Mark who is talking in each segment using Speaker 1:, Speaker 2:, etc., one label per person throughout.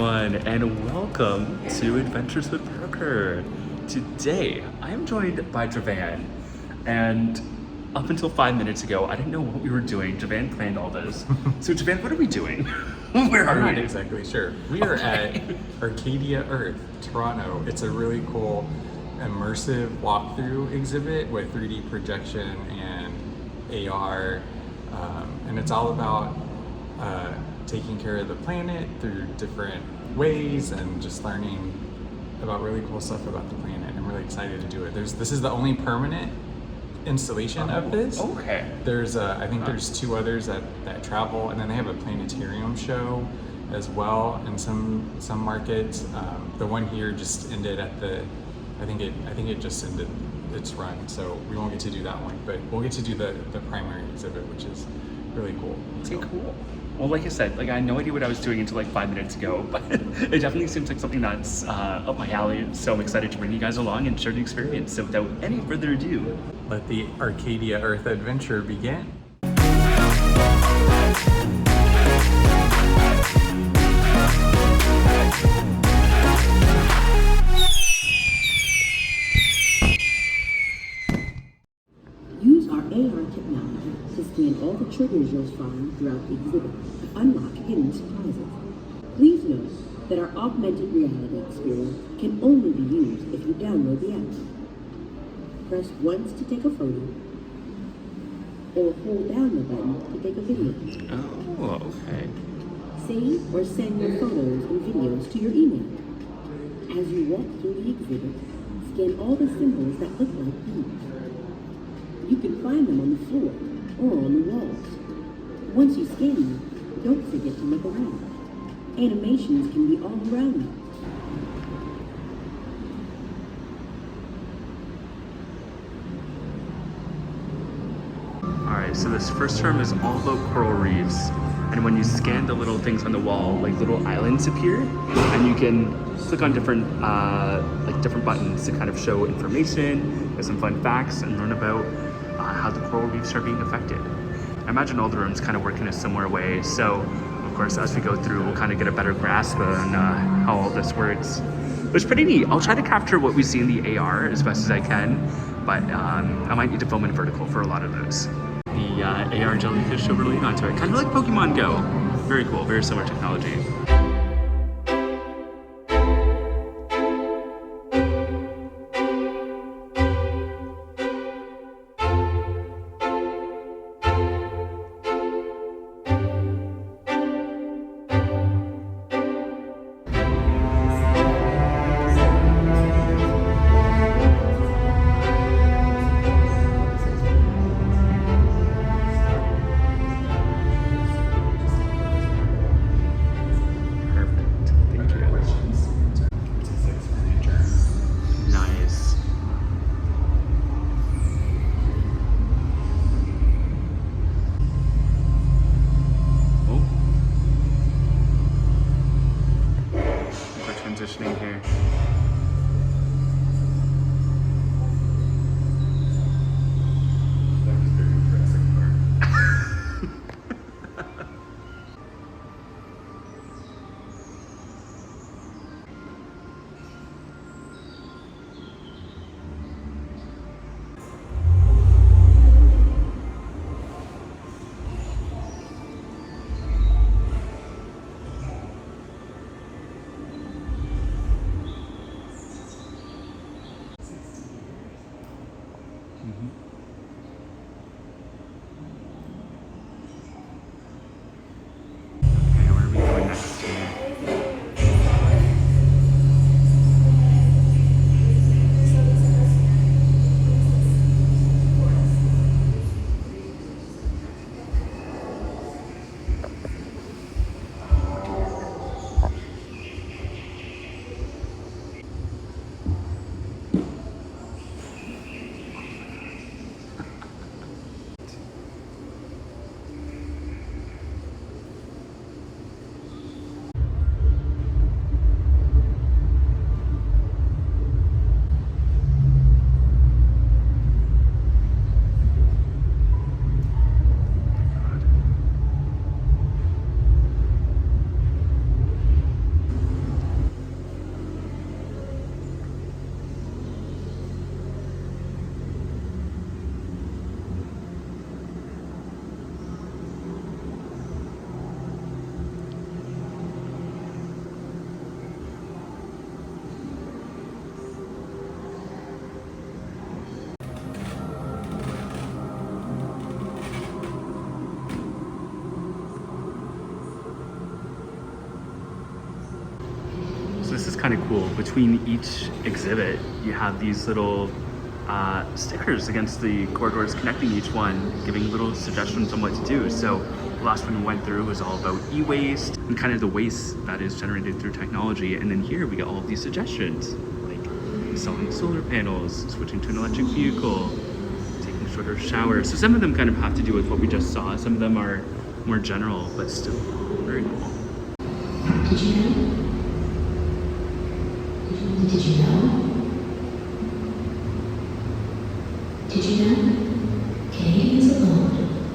Speaker 1: everyone, and welcome to Adventures with Parker. Today, I am joined by Javan, and up until 5 minutes ago, I didn't know what we were doing. Javan planned all this. So Javan, what are we doing? Where are
Speaker 2: I'm not
Speaker 1: we?
Speaker 2: exactly sure. We are at Arcadia Earth Toronto. It's a really cool immersive walkthrough exhibit with 3D projection and AR, and it's all about taking care of the planet through different ways and just learning about really cool stuff about the planet. I'm really excited to do it. This is the only permanent installation of this.
Speaker 1: Okay.
Speaker 2: There's I think there's two others that travel, and then they have a planetarium show as well in some markets. The one here just ended at the I think it just ended its run, so we won't get to do that one, but we'll get to do the primary exhibit, which is really cool.
Speaker 1: Okay, cool. Well, like I said, I had no idea what I was doing until 5 minutes ago, but it definitely seems like something that's up my alley. So I'm excited to bring you guys along and share the experience. So without any further ado,
Speaker 2: Let the Arcadia Earth adventure begin.
Speaker 3: Use our AR technology to scan all the triggers you'll find throughout the exhibit to unlock hidden surprises. Please note that our augmented reality experience can only be used if you download the app. Press once to take a photo, or hold down the button to take a video.
Speaker 1: oh, okay.
Speaker 3: Save or send your photos and videos to your email. As you walk through the exhibit, scan all the symbols that look like bees. You can find them on the floor or on the walls. Once you scan them, don't forget to look around. Animations can be all around you.
Speaker 1: Alright, so this first term is all about coral reefs. And when you scan the little things on the wall, little islands appear, and you can click on different different buttons to kind of show information, get some fun facts, and learn about how the coral reefs are being affected. I imagine all the rooms kind of work in a similar way, so of course as we go through we'll kind of get a better grasp on how all this works. It's pretty neat. I'll try to capture what we see in the AR as best as I can, but I might need to film in vertical for a lot of those. The AR jellyfish overlaid onto it, kind of like Pokemon Go. Very cool, very similar technology. Transitioning here.
Speaker 2: That was very interesting part.
Speaker 1: Okay, where are we going next here? kind of cool. Between each exhibit, you have these little stickers against the corridors connecting each one, giving little suggestions on what to do. So the last one we went through was all about e-waste and kind of the waste that is generated through technology. And then here we got all of these suggestions, like installing solar panels, switching to an electric vehicle, taking shorter showers. So some of them kind of have to do with what we just saw. Some of them are more general, but still very cool.
Speaker 3: Did you know? Did you know? Did you know? Canadians alone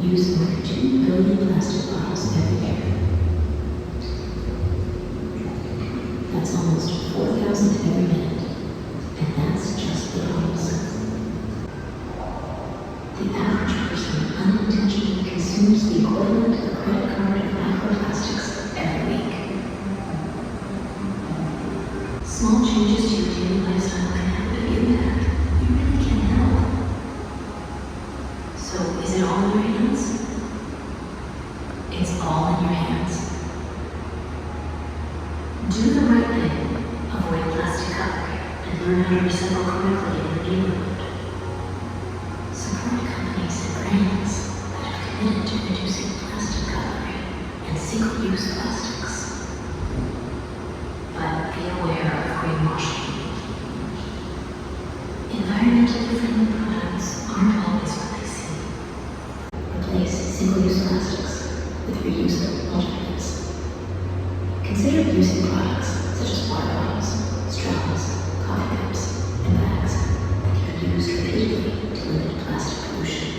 Speaker 3: use more than 2 billion plastic bottles every year. That's almost 4,000 every minute, and that's just the bottles. The average person unintentionally consumes the equivalent of a credit card of microplastics every week. Small changes to your daily lifestyle can have a big impact. You really can help. So, is it all in your hands? It's all in your hands. Do the right thing. Avoid plastic cutlery and learn how to recycle correctly in the neighborhood. Support companies and brands that are committed to reducing plastic cutlery and single-use plastics. But be aware of greenwashing. Environmentally friendly products aren't always what they seem. Replace single-use plastics with reusable alternatives. Consider using products such as water bottles, straws, coffee cups, and bags that can be used repeatedly to limit plastic pollution.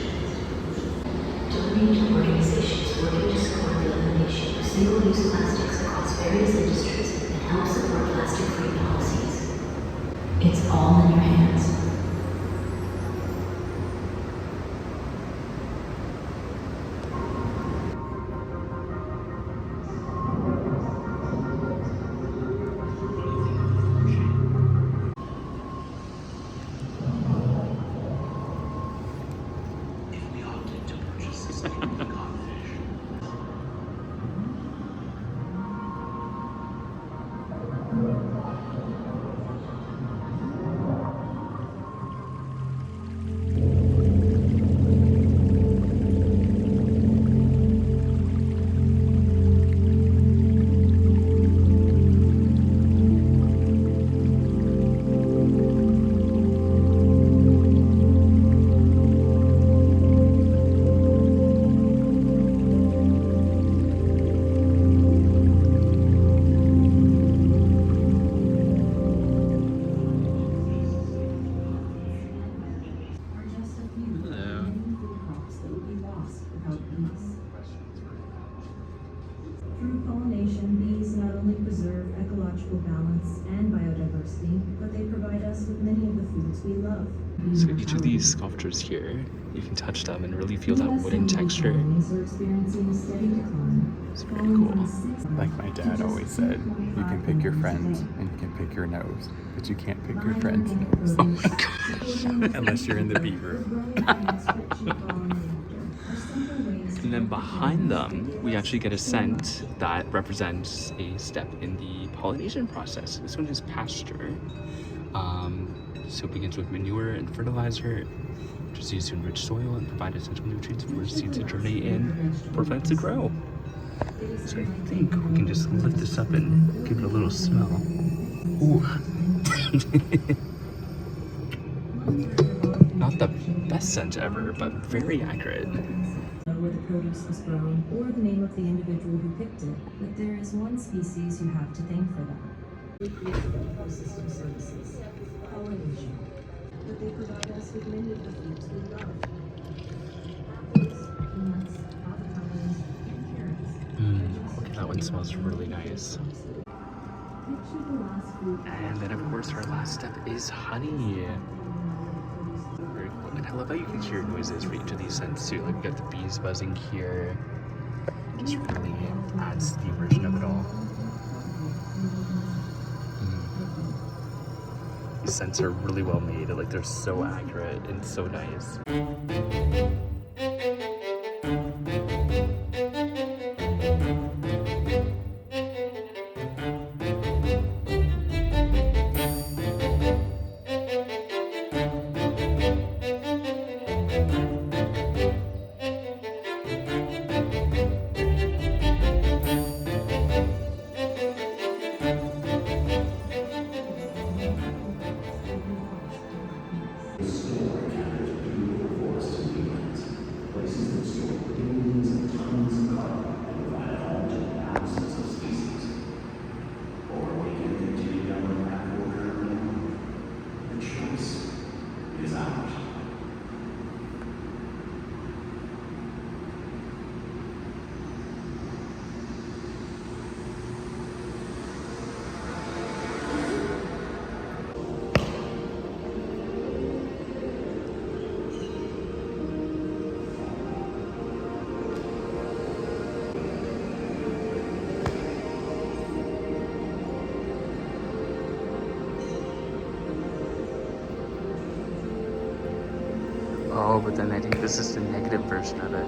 Speaker 3: Donate to organizations working to support the elimination of single-use plastics across various industries and help support plastic-free policies. It's all in your hands.
Speaker 4: Through pollination, bees not only preserve ecological balance and biodiversity, but they provide us with many of the foods we love.
Speaker 1: So each of these sculptures here, you can touch them and really feel that wooden texture.
Speaker 4: Are experiencing a steady decline.
Speaker 1: It's pretty cool.
Speaker 2: Like my dad always said, you can pick your friends and you can pick your nose, but you can't pick your friend's nose.
Speaker 1: Oh my gosh.
Speaker 2: Unless you're in the bee room.
Speaker 1: And then behind them, we actually get a scent that represents a step in the pollination process. This one is pasture. So it begins with manure and fertilizer, which is used to enrich soil and provide essential nutrients for seeds to germinate in for plants to grow. So I think we can just lift this up and give it a little smell. Ooh. Not the best scent ever, but very accurate.
Speaker 4: Where the produce was grown, or the name of the individual who picked it, but there is one species you have to thank for that. Ecosystem services, pollination, but they provide us with many of the foods we love. Apples, peanuts, avocados, and carrots.
Speaker 1: Okay, that one smells really nice.
Speaker 4: Picture the last food.
Speaker 1: And then of course our last step is honey. Very cool. And I love how you can hear noises for each of these scents too. Like we got the bees buzzing here. Just really adds to the immersion of it all. These scents are really well made. Like they're so accurate and so nice. Oh, but then I think this is the negative version of it.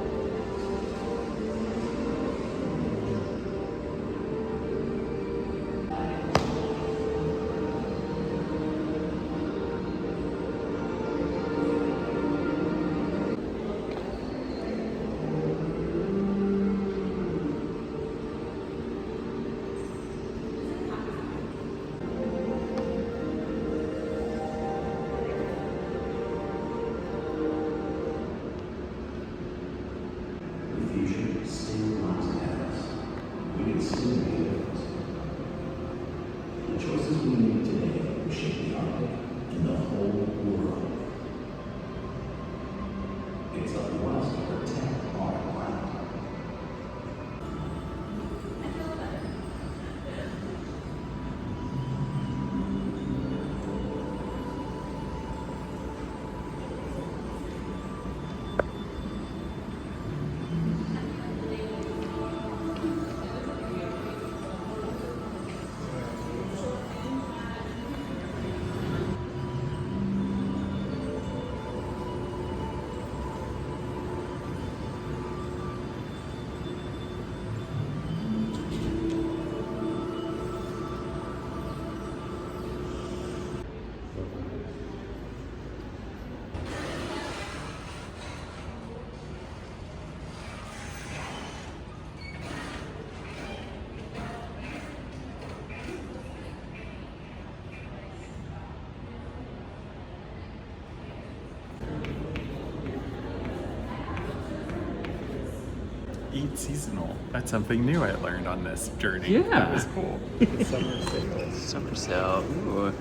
Speaker 2: Eat seasonal. That's something new I learned on this journey.
Speaker 1: Yeah.
Speaker 2: That was cool. Summer sale.
Speaker 1: Summer sale. Ooh.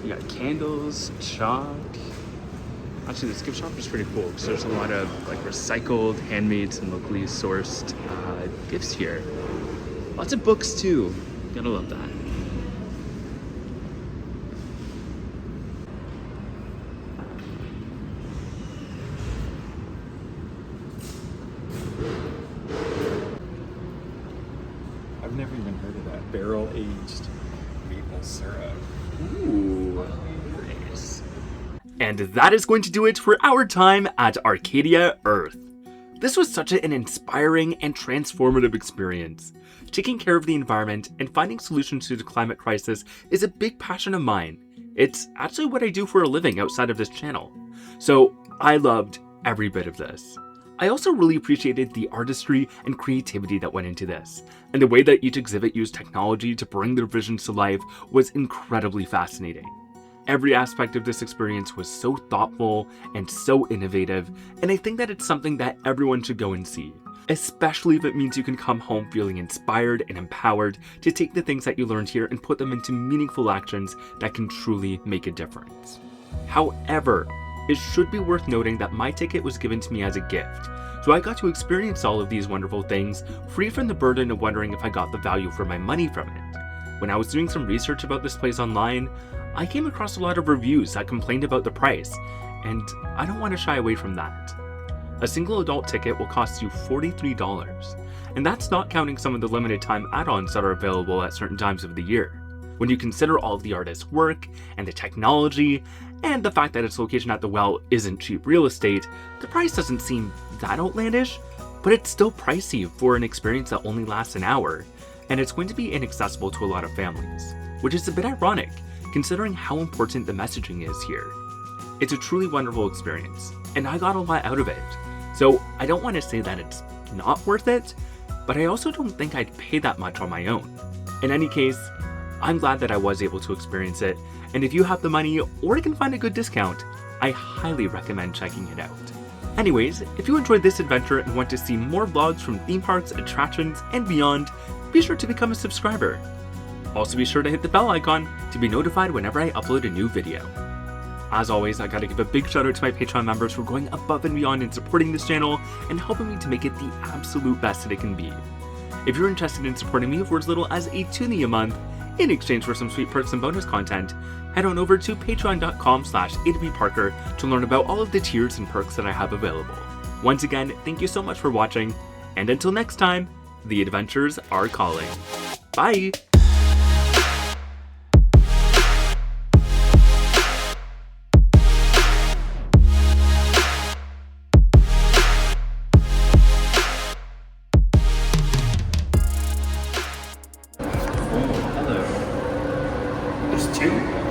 Speaker 1: You got candles, chalk. Actually, this gift shop is pretty cool because there's a lot of like recycled, handmade, and locally sourced gifts here. Lots of books too. Gotta love that.
Speaker 2: I've never even heard of that. Barrel-aged maple syrup.
Speaker 1: Ooh, nice. And that is going to do it for our time at Arcadia Earth. This was such an inspiring and transformative experience. Taking care of the environment and finding solutions to the climate crisis is a big passion of mine. It's actually what I do for a living outside of this channel. So I loved every bit of this. I also really appreciated the artistry and creativity that went into this, and the way that each exhibit used technology to bring their visions to life was incredibly fascinating. Every aspect of this experience was so thoughtful and so innovative, and I think that it's something that everyone should go and see, especially if it means you can come home feeling inspired and empowered to take the things that you learned here and put them into meaningful actions that can truly make a difference. However, it should be worth noting that my ticket was given to me as a gift, so I got to experience all of these wonderful things free from the burden of wondering if I got the value for my money from it. When I was doing some research about this place online, I came across a lot of reviews that complained about the price, and I don't want to shy away from that. A single adult ticket will cost you $43, and that's not counting some of the limited time add-ons that are available at certain times of the year. When you consider all of the artist's work and the technology, and the fact that its location at the well isn't cheap real estate, the price doesn't seem that outlandish, but it's still pricey for an experience that only lasts an hour, and it's going to be inaccessible to a lot of families, which is a bit ironic, considering how important the messaging is here. It's a truly wonderful experience, and I got a lot out of it, so I don't want to say that it's not worth it, but I also don't think I'd pay that much on my own. In any case, I'm glad that I was able to experience it, and if you have the money or can find a good discount, I highly recommend checking it out. Anyways, if you enjoyed this adventure and want to see more vlogs from theme parks, attractions, and beyond, be sure to become a subscriber. Also be sure to hit the bell icon to be notified whenever I upload a new video. As always, I gotta give a big shout out to my Patreon members for going above and beyond in supporting this channel and helping me to make it the absolute best that it can be. If you're interested in supporting me for as little as a toonie a month, in exchange for some sweet perks and bonus content, head on over to patreon.com/abparker to learn about all of the tiers and perks that I have available. Once again, thank you so much for watching, and until next time, the adventures are calling. Bye! And